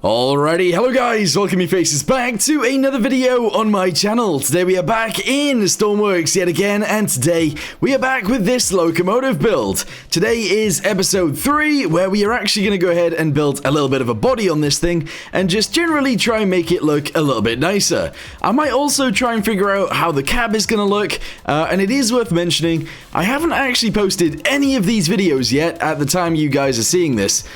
Alrighty, hello guys, welcome you faces back to another video on my channel. Today we are back in stormworks yet again, and today we are back with this locomotive build. Today is episode 3, where we are actually going to go ahead and build a little bit of a body on this thing, and just generally try and make it look a little bit nicer. I might also try and figure out how the cab is going to look, and it is worth mentioning, I haven't actually posted any of these videos yet at the time you guys are seeing this.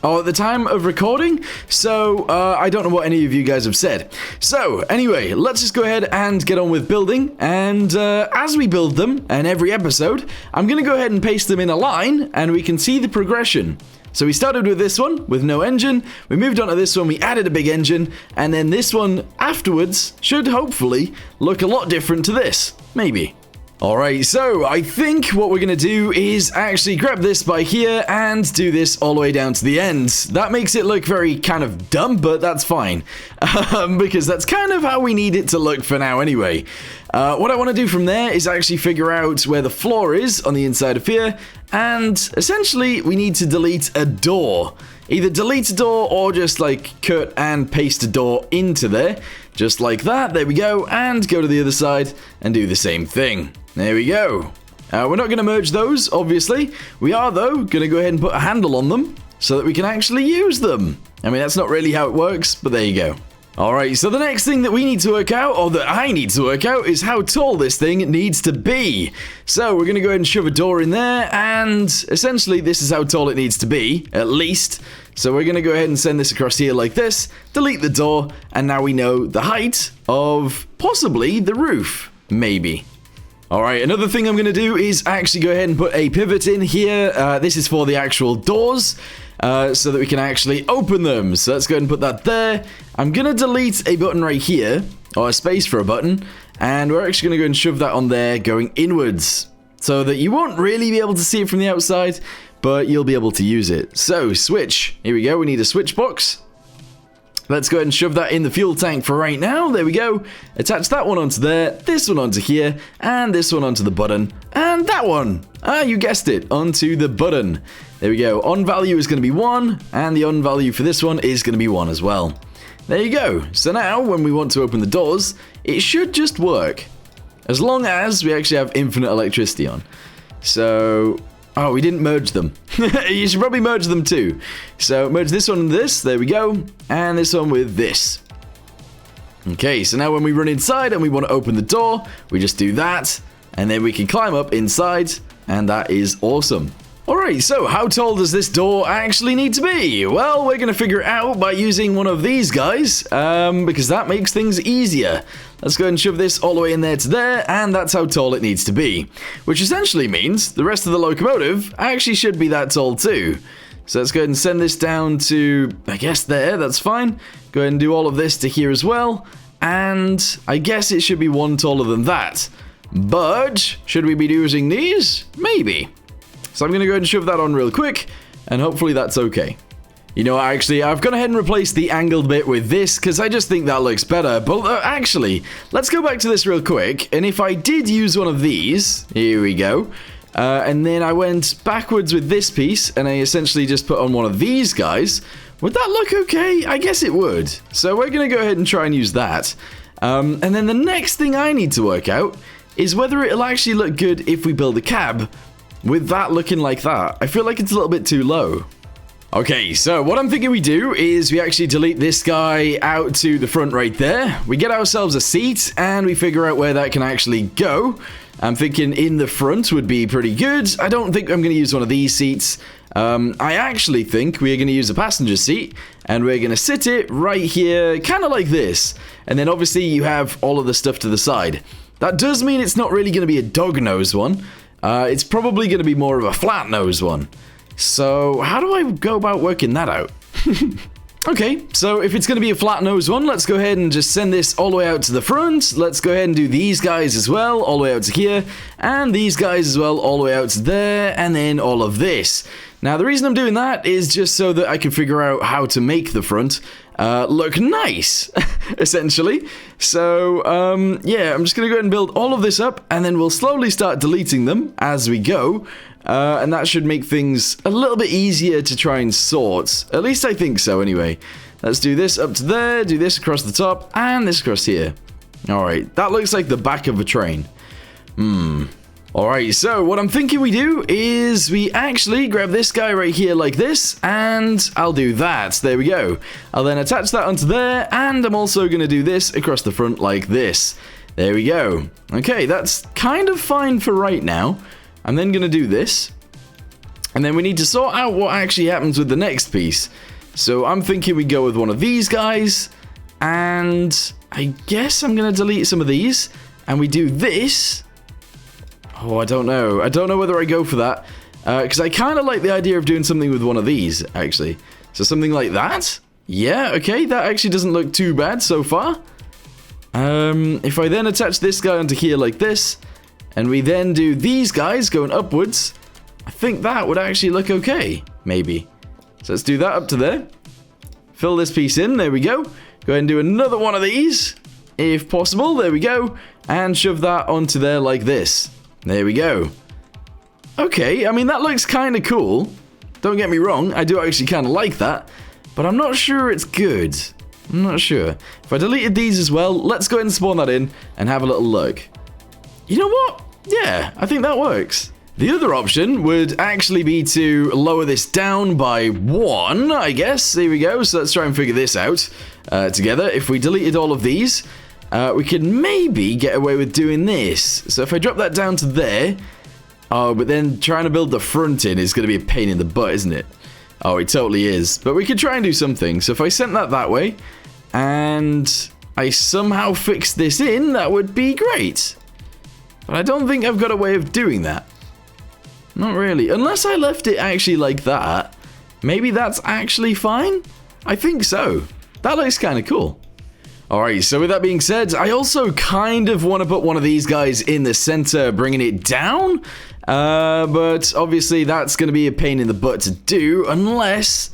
At the time of recording, so I don't know what any of you guys have said. So, anyway, let's just go ahead and get on with building, and as we build them, and every episode, I'm going to go ahead and paste them in a line, and we can see the progression. So we started with this one, with no engine, we moved on to this one, we added a big engine, and then this one afterwards should hopefully look a lot different to this. Maybe. Alright, so I think what we're going to do is actually grab this by here and do this all the way down to the end. That makes it look very kind of dumb, but that's fine. Because that's kind of how we need it to look for now anyway. What I want to do from there is actually figure out where the floor is on the inside of here. And essentially, we need to delete a door. Either delete a door or just like cut and paste a door into there. Just like that, there we go. And go to the other side and do the same thing. There we go. We're not going to merge those, obviously. We are, though, going to go ahead and put a handle on them so that we can actually use them. I mean, that's not really how it works, but there you go. Alright, so the next thing that we need to work out, or that I need to work out, is how tall this thing needs to be. So we're going to go ahead and shove a door in there, and essentially this is how tall it needs to be, at least. So we're going to go ahead and send this across here like this, delete the door, and now we know the height of possibly the roof, maybe. Alright, another thing I'm going to do is actually go ahead and put a pivot in here. This is for the actual doors, so that we can actually open them. So let's go ahead and put that there. I'm going to delete a button right here, or a space for a button, and we're actually going to go and shove that on there going inwards, so that you won't really be able to see it from the outside, but you'll be able to use it. So, switch. Here we go, we need a switch box. Let's go ahead and shove that in the fuel tank for right now. There we go. Attach that one onto there, this one onto here, and this one onto the button, and that one. You guessed it, onto the button. There we go. On value is going to be 1, and the on value for this one is going to be 1 as well. There you go. So now, when we want to open the doors, it should just work. As long as we actually have infinite electricity on. So... oh, we didn't merge them. You should probably merge them too. So merge this one and this. There we go. And this one with this. Okay, so now when we run inside and we want to open the door, we just do that. And then we can climb up inside. And that is awesome. Alright, so how tall does this door actually need to be? Well, we're going to figure it out by using one of these guys. Because that makes things easier. Let's go ahead and shove this all the way in there to there, and that's how tall it needs to be. Which essentially means the rest of the locomotive actually should be that tall too. So let's go ahead and send this down to, I guess there, that's fine. Go ahead and do all of this to here as well. And I guess it should be 1 taller than that. But, should we be using these? Maybe. So I'm going to go ahead and shove that on real quick, and hopefully that's okay. You know, actually, I've gone ahead and replaced the angled bit with this, because I just think that looks better. But actually, let's go back to this real quick, and if I did use one of these, here we go, and then I went backwards with this piece, and I essentially just put on one of these guys, would that look okay? I guess it would. So we're going to go ahead and try and use that. And then the next thing I need to work out is whether it'll actually look good if we build a cab with that looking like that. I feel like it's a little bit too low. Okay, so what I'm thinking we do is we actually delete this guy out to the front right there. We get ourselves a seat, and we figure out where that can actually go. I'm thinking in the front would be pretty good. I don't think I'm going to use one of these seats. I actually think we're going to use a passenger seat, and we're going to sit it right here, kind of like this. And then obviously you have all of the stuff to the side. That does mean it's not really going to be a dog nose one. It's probably going to be more of a flat nose one. So, how do I go about working that out? Okay, so if it's going to be a flat nose one, let's go ahead and just send this all the way out to the front. Let's go ahead and do these guys as well, all the way out to here. And these guys as well, all the way out to there. And then all of this. Now, the reason I'm doing that is just so that I can figure out how to make the front look nice, essentially. So, yeah, I'm just going to go ahead and build all of this up, and then we'll slowly start deleting them as we go. And that should make things a little bit easier to try and sort. At least I think so, anyway. Let's do this up to there, do this across the top, and this across here. Alright, that looks like the back of a train. Alright, so what I'm thinking we do is we actually grab this guy right here like this, and I'll do that. There we go. I'll then attach that onto there, and I'm also going to do this across the front like this. There we go. Okay, that's kind of fine for right now. I'm then going to do this, and then we need to sort out what actually happens with the next piece. So I'm thinking we go with one of these guys, and I guess I'm going to delete some of these, and we do this. Oh, I don't know. I don't know whether I go for that. Because I kind of like the idea of doing something with one of these, actually. So something like that? Yeah, okay. That actually doesn't look too bad so far. If I then attach this guy onto here like this, and we then do these guys going upwards, I think that would actually look okay. Maybe. So let's do that up to there. Fill this piece in. There we go. Go ahead and do another one of these, if possible. There we go. And shove that onto there like this. There we go. Okay, I mean, that looks kind of cool. Don't get me wrong, I do actually kind of like that. But I'm not sure it's good. I'm not sure. If I deleted these as well, let's go ahead and spawn that in and have a little look. You know what? Yeah, I think that works. The other option would actually be to lower this down by 1, I guess. There we go. So let's try and figure this out together. If we deleted all of these, we could maybe get away with doing this. So if I drop that down to there... Oh, but then trying to build the front in is going to be a pain in the butt, isn't it? Oh, it totally is. But we could try and do something. So if I sent that way, and I somehow fixed this in, that would be great. But I don't think I've got a way of doing that. Not really. Unless I left it actually like that. Maybe that's actually fine? I think so. That looks kind of cool. Alright, so with that being said, I also kind of want to put one of these guys in the center, bringing it down. But obviously that's going to be a pain in the butt to do, unless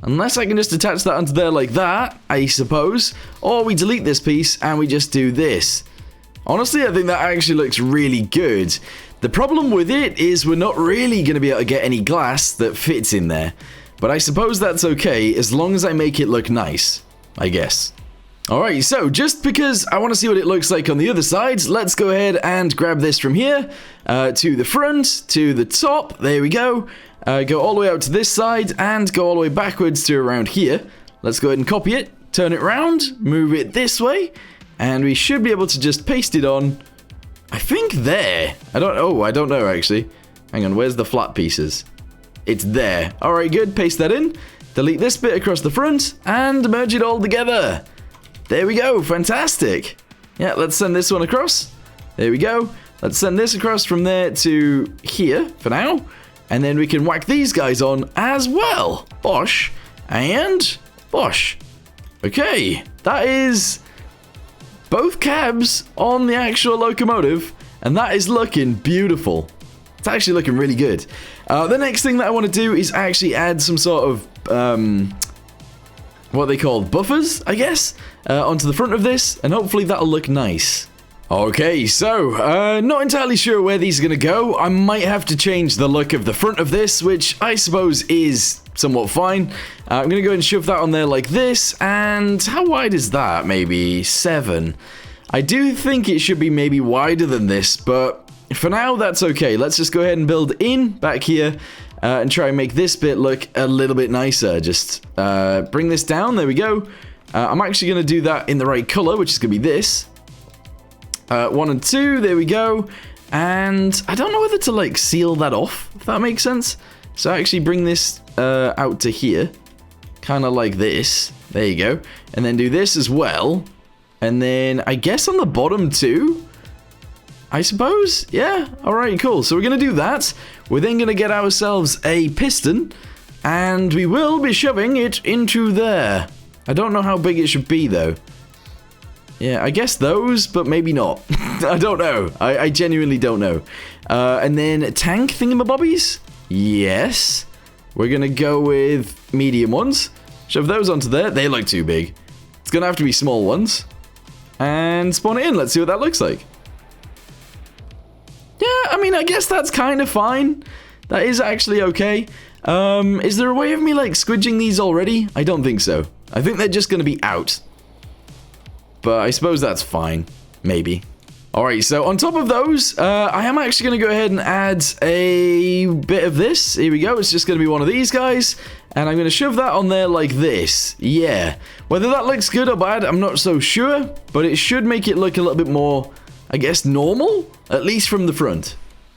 I can just attach that onto there like that, I suppose. Or we delete this piece and we just do this. Honestly, I think that actually looks really good. The problem with it is we're not really going to be able to get any glass that fits in there. But I suppose that's okay, as long as I make it look nice, I guess. Alright, so just because I want to see what it looks like on the other side, let's go ahead and grab this from here, to the front, to the top, there we go, go all the way out to this side, and go all the way backwards to around here. Let's go ahead and copy it, turn it around, move it this way, and we should be able to just paste it on, I think there. I don't know actually. Hang on, where's the flat pieces? It's there. Alright, good, paste that in, delete this bit across the front, and merge it all together. There we go, fantastic. Yeah, let's send this one across. There we go. Let's send this across from there to here for now. And then we can whack these guys on as well. Bosh and bosh. Okay, that is both cabs on the actual locomotive. And that is looking beautiful. It's actually looking really good. The next thing that I want to do is actually add some sort of... what they call buffers, I guess, onto the front of this, and hopefully that'll look nice. Okay, so, not entirely sure where these are going to go. I might have to change the look of the front of this, which I suppose is somewhat fine. I'm going to go and shove that on there like this, and how wide is that? Maybe 7. I do think it should be maybe wider than this, but for now, that's okay. Let's just go ahead and build in back here. And try and make this bit look a little bit nicer. Just bring this down. There we go. I'm actually going to do that in the right color, which is going to be this. 1 and 2. There we go. And I don't know whether to like seal that off, if that makes sense. So actually bring this out to here. Kind of like this. There you go. And then do this as well. And then I guess on the bottom too. I suppose? Yeah? Alright, cool. So we're going to do that. We're then going to get ourselves a piston. And we will be shoving it into there. I don't know how big it should be, though. Yeah, I guess those, but maybe not. I don't know. I genuinely don't know. And then tank thingamabobbies? Yes. We're going to go with medium ones. Shove those onto there. They look too big. It's going to have to be small ones. And spawn it in. Let's see what that looks like. Yeah, I mean, I guess that's kind of fine. That is actually okay. Is there a way of me, like, squidging these already? I don't think so. I think they're just going to be out. But I suppose that's fine. Maybe. Alright, so on top of those, I am actually going to go ahead and add a bit of this. Here we go. It's just going to be one of these guys. And I'm going to shove that on there like this. Yeah. Whether that looks good or bad, I'm not so sure. But it should make it look a little bit more, I guess, normal. At least from the front.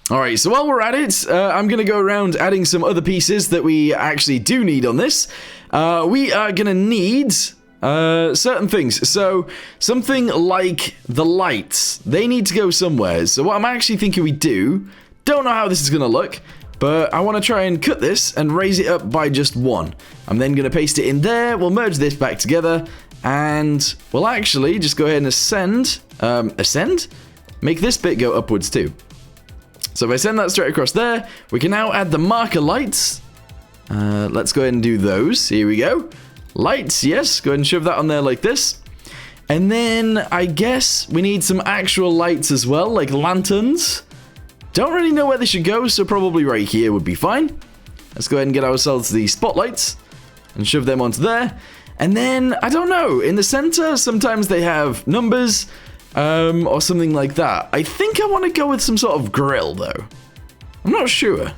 Alright, so while we're at it, I'm going to go around adding some other pieces that we actually do need on this. We are going to need certain things. So, something like the lights. They need to go somewhere. So what I'm actually thinking we do, don't know how this is going to look, but I want to try and cut this and raise it up by just 1. I'm then going to paste it in there. We'll merge this back together, and we'll actually just go ahead and ascend? Make this bit go upwards too. So if I send that straight across there, we can now add the marker lights. Let's go ahead and do those. Here we go. Lights, yes. Go ahead and shove that on there like this. And then I guess we need some actual lights as well, like lanterns. Don't really know where they should go, so probably right here would be fine. Let's go ahead and get ourselves the spotlights and shove them onto there. And then, I don't know, in the center, sometimes they have numbers or something like that. I think I want to go with some sort of grill, though. I'm not sure.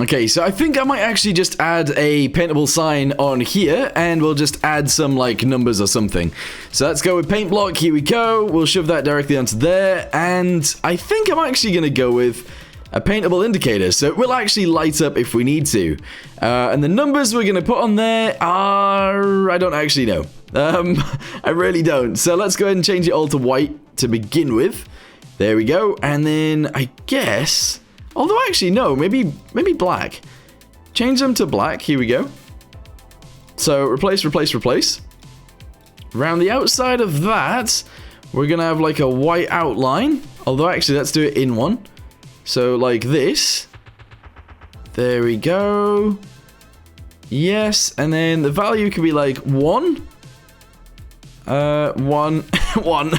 Okay, so I think I might actually just add a paintable sign on here, and we'll just add some, like, numbers or something. So let's go with paint block. Here we go. We'll shove that directly onto there, and I think I'm actually going to go with a paintable indicator, so it will actually light up if we need to. And the numbers we're going to put on there are... I don't actually know. I really don't. So let's go ahead and change it all to white to begin with. There we go. And then I guess... Although actually, no, maybe black. Change them to black. Here we go. So replace, replace, replace. Around the outside of that, we're going to have like a white outline. Although actually, let's do it in one. So like this. There we go. Yes, and then the value can be like 1. 1. 1. 1,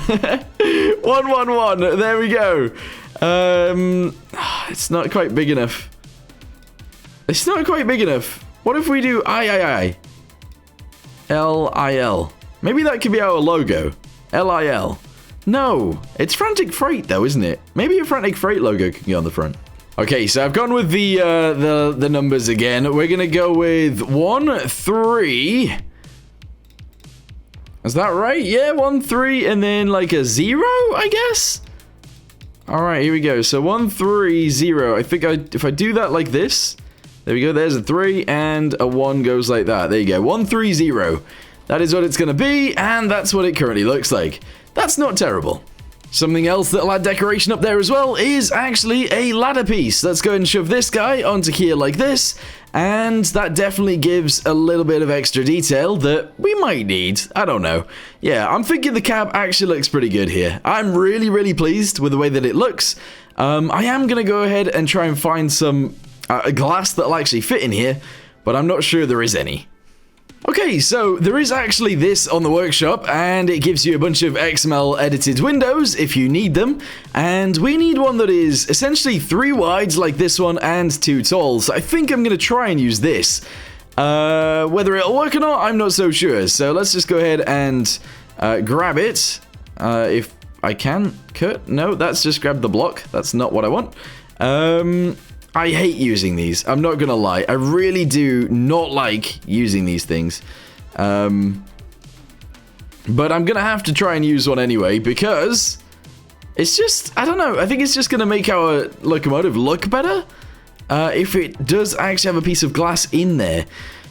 1, 1. There we go. It's not quite big enough. It's not quite big enough. What if we do I? L-I-L. Maybe that could be our logo. L-I-L. No, it's Frantic Freight though, isn't it? Maybe a Frantic Freight logo can go on the front. Okay, so I've gone with the numbers again. We're gonna go with 1, 3. Is that right? Yeah, 1, 3, and then like a 0, I guess? Alright, here we go. So 1, 3, 0. I think if I do that like this, there we go, there's a 3, and a 1 goes like that. There you go, 1, 3, 0. That is what it's going to be, and that's what it currently looks like. That's not terrible. Something else that'll add decoration up there as well is actually a ladder piece. Let's go and shove this guy onto here like this, and that definitely gives a little bit of extra detail that we might need. I don't know. Yeah, I'm thinking the cab actually looks pretty good here. I'm really, really pleased with the way that it looks. I am going to go ahead and try and find some glass that'll actually fit in here, but I'm not sure there is any. Okay, so there is actually this on the workshop, and it gives you a bunch of XML edited windows if you need them, and we need one that is essentially 3 wides like this one and 2 tall, so I think I'm going to try and use this. Whether it'll work or not, I'm not so sure, so let's just go ahead and grab it, if I can. Cut? No, that's just grab the block, that's not what I want. I hate using these. I'm not going to lie. I really do not like using these things. But I'm going to have to try and use one anyway because it's just, I don't know. I think it's just going to make our locomotive look better if it does actually have a piece of glass in there.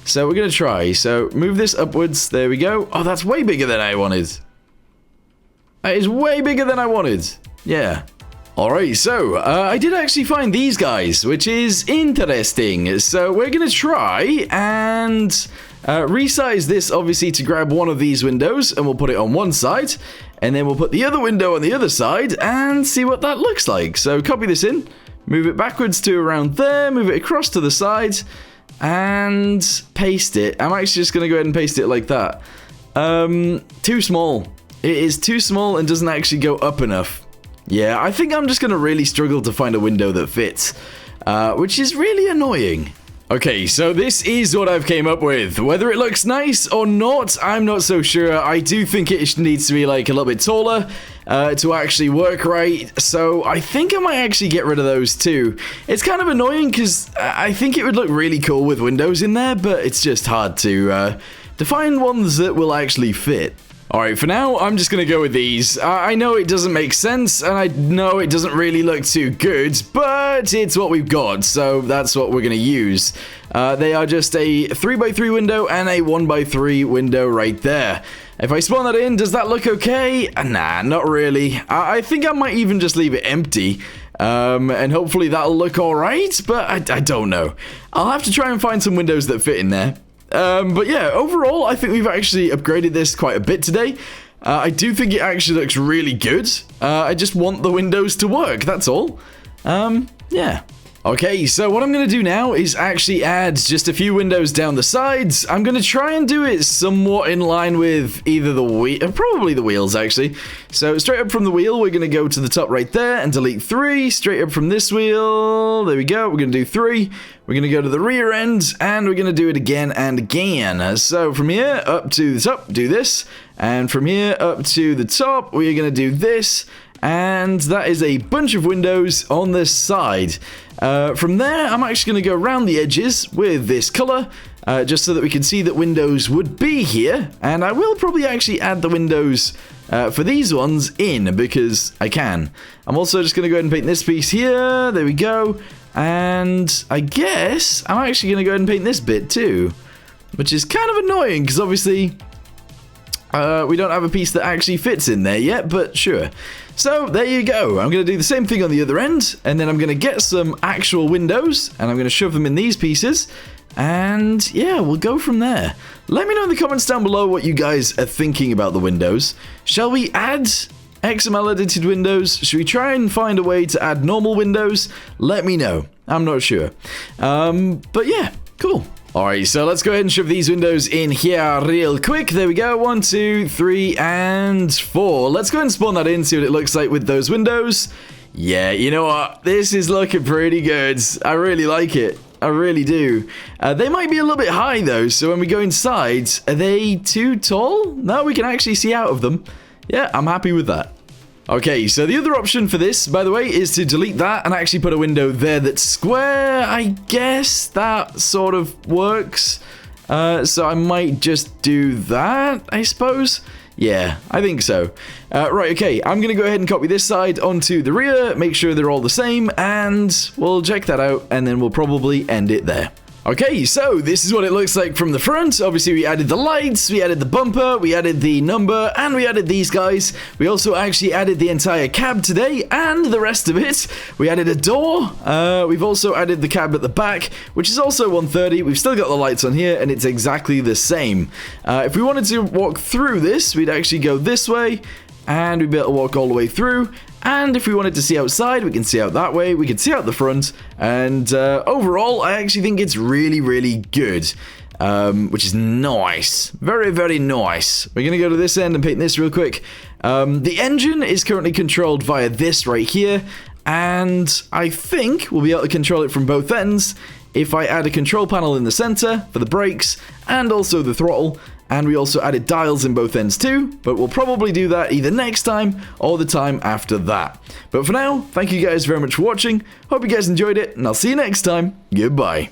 So we're going to try. So move this upwards. There we go. Oh, that's way bigger than I wanted. That is way bigger than I wanted. Yeah. Alright, so, I did actually find these guys, which is interesting. So, we're going to try and resize this, obviously, to grab one of these windows, and we'll put it on one side, and then we'll put the other window on the other side, and see what that looks like. So, copy this in, move it backwards to around there, move it across to the side, and paste it. I'm actually just going to go ahead and paste it like that. Too small. It is too small and doesn't actually go up enough. Yeah, I think I'm just going to really struggle to find a window that fits. which is really annoying. Okay, so this is what I've came up with. Whether it looks nice or not, I'm not so sure. I do think it needs to be like a little bit taller to actually work right. So I think I might actually get rid of those too. It's kind of annoying because I think it would look really cool with windows in there, but it's just hard to find ones that will actually fit. Alright, for now, I'm just gonna go with these. I know it doesn't make sense, and I know it doesn't really look too good, but it's what we've got, so that's what we're gonna use. They are just a 3x3 window and a 1x3 window right there. If I spawn that in, does that look okay? Nah, not really. I think I might even just leave it empty. And hopefully that'll look alright, but I don't know. I'll have to try and find some windows that fit in there. But yeah, overall, I think we've actually upgraded this quite a bit today. I do think it actually looks really good. I just want the windows to work, that's all. Yeah. Okay, so what I'm going to do now is actually add just a few windows down the sides. I'm going to try and do it somewhat in line with either the wheel, probably the wheels actually. So straight up from the wheel, we're going to go to the top right there and delete 3. Straight up from this wheel, there we go, we're going to do 3. We're going to go to the rear end and we're going to do it again and again. So from here up to the top, do this. And from here up to the top, we're going to do this. And that is a bunch of windows on this side. From there, I'm actually going to go around the edges with this color, just so that we can see that windows would be here. And I will probably actually add the windows for these ones in, because I can. I'm also just going to go ahead and paint this piece here. There we go. And I guess I'm actually going to go ahead and paint this bit too, which is kind of annoying, because obviously we don't have a piece that actually fits in there yet, but sure. So there you go. I'm going to do the same thing on the other end, and then I'm going to get some actual windows, and I'm going to shove them in these pieces, and yeah, we'll go from there. Let me know in the comments down below what you guys are thinking about the windows. Shall we add XML edited windows? Should we try and find a way to add normal windows? Let me know. I'm not sure. But yeah, cool. Alright, so let's go ahead and shove these windows in here real quick. There we go. 1, 2, 3, and 4. Let's go ahead and spawn that in, see what it looks like with those windows. Yeah, you know what? This is looking pretty good. I really like it. I really do. They might be a little bit high, though, so when we go inside, are they too tall? No, we can actually see out of them. Yeah, I'm happy with that. Okay, so the other option for this, by the way, is to delete that and actually put a window there that's square. I guess that sort of works. So I might just do that, I suppose. Yeah, I think so. Right, okay, I'm going to go ahead and copy this side onto the rear, make sure they're all the same, and we'll check that out, and then we'll probably end it there. Okay, so this is what it looks like from the front. Obviously, we added the lights, we added the bumper, we added the number, and we added these guys. We also actually added the entire cab today, and the rest of it. We added a door. We've also added the cab at the back, which is also 130. We've still got the lights on here, and it's exactly the same. If we wanted to walk through this, we'd actually go this way, and we'd be able to walk all the way through. And if we wanted to see outside, we can see out that way, we can see out the front, and overall, I actually think it's really, really good, which is nice. Very, very nice. We're going to go to this end and paint this real quick. The engine is currently controlled via this right here, and I think we'll be able to control it from both ends if I add a control panel in the center for the brakes and also the throttle. And we also added dials in both ends too, but we'll probably do that either next time or the time after that. But for now, thank you guys very much for watching. Hope you guys enjoyed it, and I'll see you next time. Goodbye.